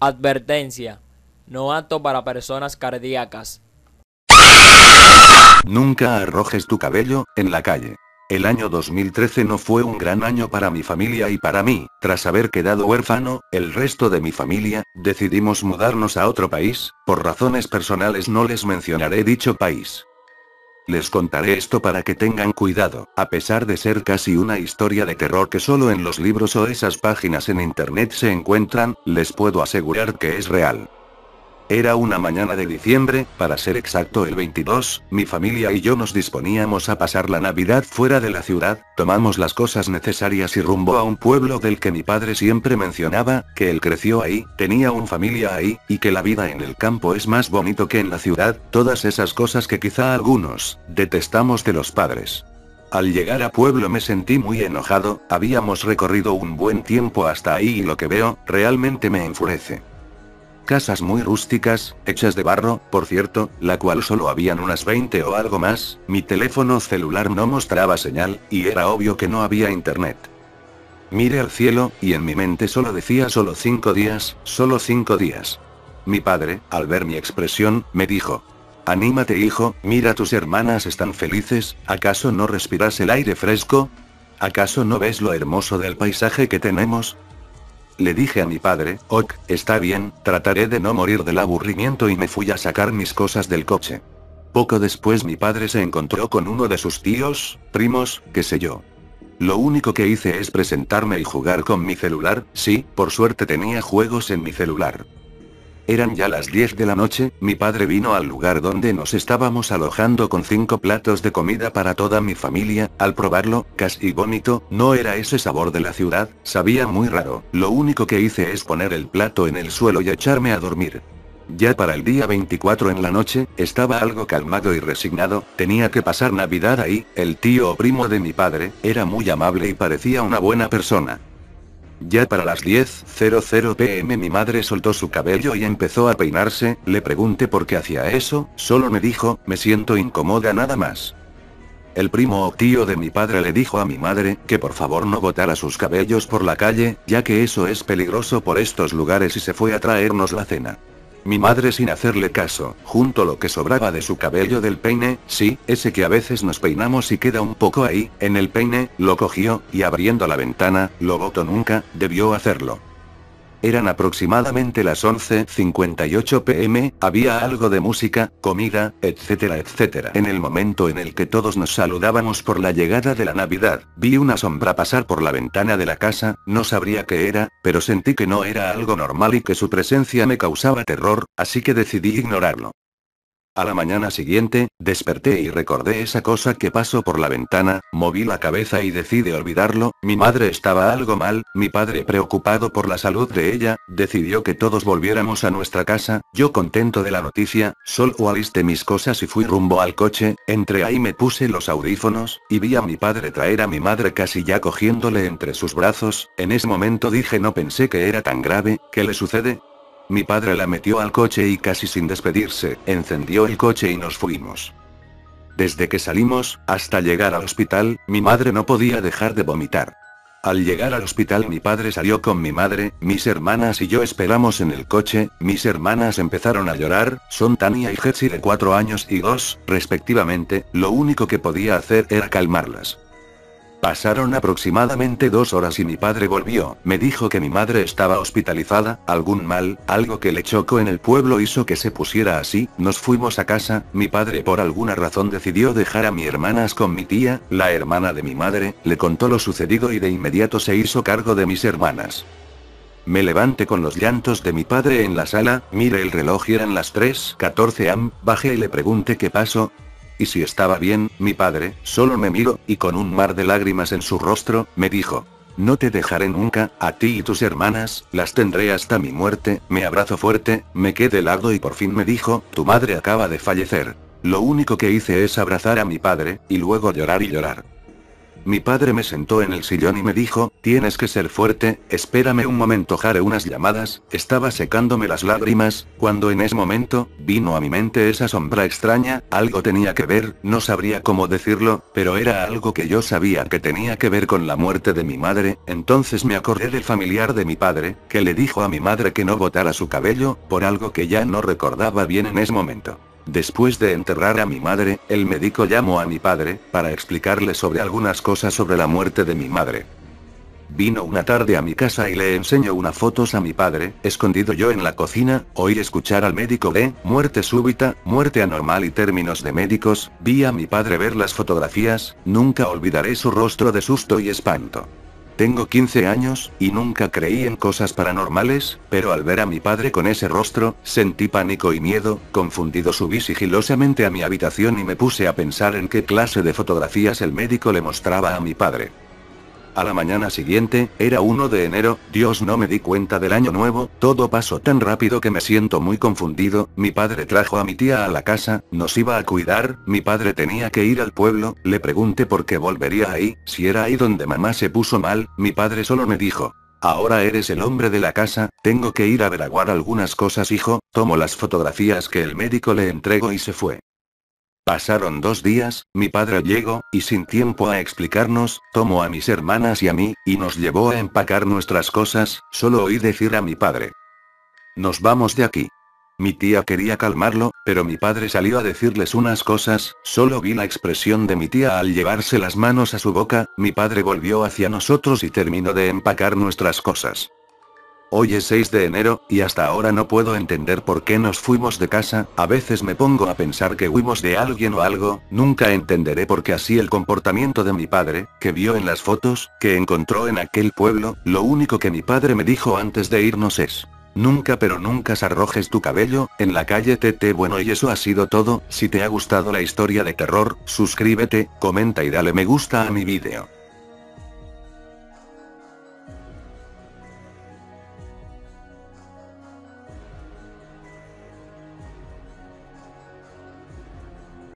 Advertencia: no apto para personas cardíacas. Nunca arrojes tu cabello en la calle. El año 2013 no fue un gran año para mi familia y para mí. Tras haber quedado huérfano, el resto de mi familia, decidimos mudarnos a otro país. Por razones personales no les mencionaré dicho país. Les contaré esto para que tengan cuidado, a pesar de ser casi una historia de terror que solo en los libros o esas páginas en internet se encuentran, les puedo asegurar que es real. Era una mañana de diciembre, para ser exacto el 22, mi familia y yo nos disponíamos a pasar la Navidad fuera de la ciudad, tomamos las cosas necesarias y rumbo a un pueblo del que mi padre siempre mencionaba, que él creció ahí, tenía una familia ahí, y que la vida en el campo es más bonito que en la ciudad, todas esas cosas que quizá algunos detestamos de los padres. Al llegar a pueblo me sentí muy enojado, habíamos recorrido un buen tiempo hasta ahí y lo que veo, realmente me enfurece. Casas muy rústicas, hechas de barro, por cierto, la cual solo habían unas 20 o algo más, mi teléfono celular no mostraba señal, y era obvio que no había internet. Miré al cielo, y en mi mente solo decía solo 5 días, solo 5 días. Mi padre, al ver mi expresión, me dijo: anímate hijo, mira tus hermanas están felices, ¿acaso no respiras el aire fresco? ¿Acaso no ves lo hermoso del paisaje que tenemos? Le dije a mi padre: ok, está bien, trataré de no morir del aburrimiento y me fui a sacar mis cosas del coche. Poco después mi padre se encontró con uno de sus tíos, primos, qué sé yo. Lo único que hice es presentarme y jugar con mi celular, sí, por suerte tenía juegos en mi celular. Eran ya las 10 de la noche, mi padre vino al lugar donde nos estábamos alojando con 5 platos de comida para toda mi familia. Al probarlo, casi vómito, no era ese sabor de la ciudad, sabía muy raro. Lo único que hice es poner el plato en el suelo y echarme a dormir. Ya para el día 24 en la noche, estaba algo calmado y resignado, tenía que pasar Navidad ahí, el tío o primo de mi padre, era muy amable y parecía una buena persona. Ya para las 10:00 pm mi madre soltó su cabello y empezó a peinarse, le pregunté por qué hacía eso, solo me dijo: me siento incómoda nada más. El primo o tío de mi padre le dijo a mi madre que por favor no botara sus cabellos por la calle, ya que eso es peligroso por estos lugares y se fue a traernos la cena. Mi madre sin hacerle caso, junto lo que sobraba de su cabello del peine, sí, ese que a veces nos peinamos y queda un poco ahí, en el peine, lo cogió, y abriendo la ventana, lo botó nunca, debió hacerlo. Eran aproximadamente las 11:58 pm, había algo de música, comida, etcétera etcétera. En el momento en el que todos nos saludábamos por la llegada de la Navidad, vi una sombra pasar por la ventana de la casa, no sabría qué era, pero sentí que no era algo normal y que su presencia me causaba terror, así que decidí ignorarlo. A la mañana siguiente, desperté y recordé esa cosa que pasó por la ventana, moví la cabeza y decidí olvidarlo. Mi madre estaba algo mal, mi padre preocupado por la salud de ella, decidió que todos volviéramos a nuestra casa, yo contento de la noticia, solo alisté mis cosas y fui rumbo al coche, entré ahí, me puse los audífonos, y vi a mi padre traer a mi madre casi ya cogiéndole entre sus brazos. En ese momento dije: no pensé que era tan grave, ¿qué le sucede? Mi padre la metió al coche y casi sin despedirse, encendió el coche y nos fuimos. Desde que salimos, hasta llegar al hospital, mi madre no podía dejar de vomitar. Al llegar al hospital mi padre salió con mi madre, mis hermanas y yo esperamos en el coche, mis hermanas empezaron a llorar, son Tania y Hetzi de 4 años y 2, respectivamente, lo único que podía hacer era calmarlas. Pasaron aproximadamente 2 horas y mi padre volvió, me dijo que mi madre estaba hospitalizada, algún mal, algo que le chocó en el pueblo hizo que se pusiera así, nos fuimos a casa, mi padre por alguna razón decidió dejar a mis hermanas con mi tía, la hermana de mi madre, le contó lo sucedido y de inmediato se hizo cargo de mis hermanas. Me levanté con los llantos de mi padre en la sala, miré el reloj y eran las 3:14 am, bajé y le pregunté qué pasó. Y si estaba bien, mi padre, solo me miró, y con un mar de lágrimas en su rostro, me dijo: no te dejaré nunca, a ti y tus hermanas, las tendré hasta mi muerte. Me abrazó fuerte, me quedé helado y por fin me dijo: tu madre acaba de fallecer. Lo único que hice es abrazar a mi padre, y luego llorar y llorar. Mi padre me sentó en el sillón y me dijo, tienes que ser fuerte, espérame un momento, haré unas llamadas. Estaba secándome las lágrimas, cuando en ese momento, vino a mi mente esa sombra extraña, algo tenía que ver, no sabría cómo decirlo, pero era algo que yo sabía que tenía que ver con la muerte de mi madre. Entonces me acordé del familiar de mi padre, que le dijo a mi madre que no botara su cabello, por algo que ya no recordaba bien en ese momento. Después de enterrar a mi madre, el médico llamó a mi padre, para explicarle sobre algunas cosas sobre la muerte de mi madre. Vino una tarde a mi casa y le enseñó unas fotos a mi padre, escondido yo en la cocina, oí escuchar al médico de muerte súbita, muerte anormal y términos de médicos, vi a mi padre ver las fotografías, nunca olvidaré su rostro de susto y espanto. Tengo 15 años, y nunca creí en cosas paranormales, pero al ver a mi padre con ese rostro, sentí pánico y miedo. Confundido subí sigilosamente a mi habitación y me puse a pensar en qué clase de fotografías el médico le mostraba a mi padre. A la mañana siguiente, era 1 de enero, Dios, no me di cuenta del año nuevo, todo pasó tan rápido que me siento muy confundido. Mi padre trajo a mi tía a la casa, nos iba a cuidar, mi padre tenía que ir al pueblo, le pregunté por qué volvería ahí, si era ahí donde mamá se puso mal, mi padre solo me dijo, ahora eres el hombre de la casa, tengo que ir a averiguar algunas cosas, hijo. Tomó las fotografías que el médico le entregó y se fue. Pasaron 2 días, mi padre llegó, y sin tiempo a explicarnos, tomó a mis hermanas y a mí, y nos llevó a empacar nuestras cosas. Solo oí decir a mi padre, nos vamos de aquí. Mi tía quería calmarlo, pero mi padre salió a decirles unas cosas, solo vi la expresión de mi tía al llevarse las manos a su boca. Mi padre volvió hacia nosotros y terminó de empacar nuestras cosas. Hoy es 6 de enero, y hasta ahora no puedo entender por qué nos fuimos de casa. A veces me pongo a pensar que huimos de alguien o algo, nunca entenderé por qué así el comportamiento de mi padre, que vio en las fotos, que encontró en aquel pueblo. Lo único que mi padre me dijo antes de irnos es, nunca pero nunca arrojes tu cabello en la calle TT. Bueno, y eso ha sido todo. Si te ha gustado la historia de terror, suscríbete, comenta y dale me gusta a mi vídeo.